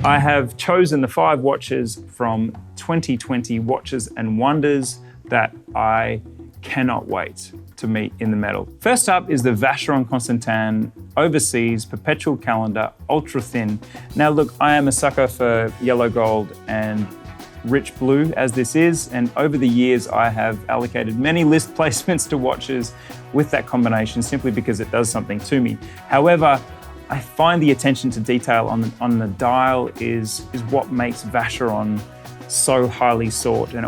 I have chosen the 5 watches from 2020 Watches and Wonders that I cannot wait to meet in the metal. First up is the Vacheron Constantin Overseas Perpetual Calendar Ultra Thin. Now look, I am a sucker for yellow gold and rich blue as this is, and over the years I have allocated many list placements to watches with that combination simply because it does something to me. However, I find the attention to detail on the dial is what makes Vacheron so highly sought, and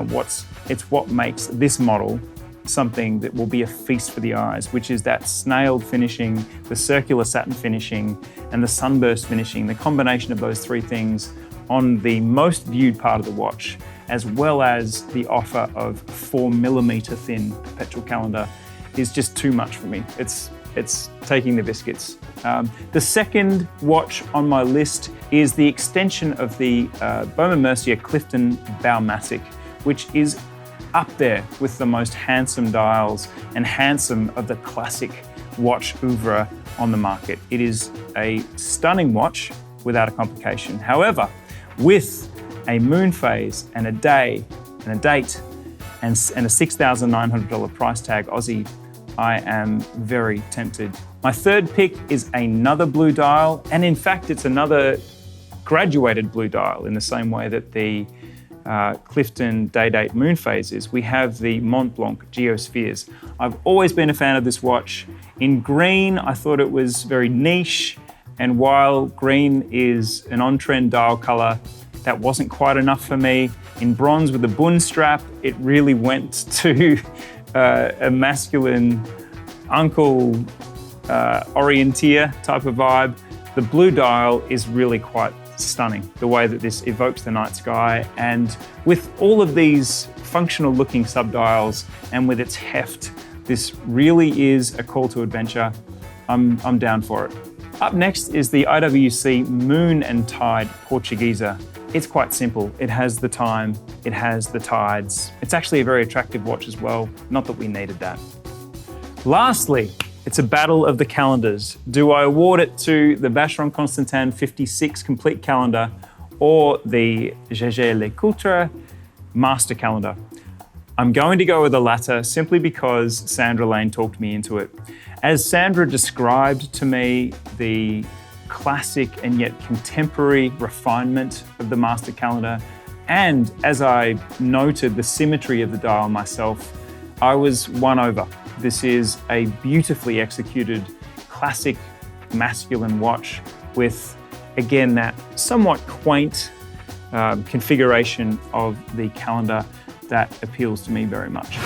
it's what makes this model something that will be a feast for the eyes, which is that snailed finishing, the circular satin finishing, and the sunburst finishing. The combination of those 3 things on the most viewed part of the watch, as well as the offer of 4mm thin perpetual calendar, is just too much for me. It's taking the biscuits. The second watch on my list is the extension of the Baume Mercier Clifton Baumatic, which is up there with the most handsome dials and handsome of the classic watch oeuvre on the market. It is a stunning watch without a complication. However, with a moon phase and a day and a date and a $6,900 price tag Aussie, I am very tempted. My third pick is another blue dial, and in fact, it's another graduated blue dial in the same way that the Clifton Day-Date Moon Phase is. We have the Mont Blanc Geospheres. I've always been a fan of this watch. In green, I thought it was very niche, and while green is an on-trend dial color, that wasn't quite enough for me. In bronze with the Bund strap, it really went to a masculine uncle orienteer type of vibe. The blue dial is really quite stunning, the way that this evokes the night sky, and with all of these functional looking subdials and with its heft, this really is a call to adventure. I'm down for it. Up next is the IWC Moon and Tide Portuguesa. It's quite simple. It has the time, it has the tides. It's actually a very attractive watch as well, not that we needed that. Lastly, it's a battle of the calendars. Do I award it to the Vacheron Constantin 56 complete calendar or the Jaeger-LeCoultre master calendar? I'm going to go with the latter simply because Sandra Lane talked me into it. As Sandra described to me the classic and yet contemporary refinement of the master calendar, and as I noted the symmetry of the dial myself, I was won over. This is a beautifully executed classic masculine watch with, again, that somewhat quaint configuration of the calendar that appeals to me very much.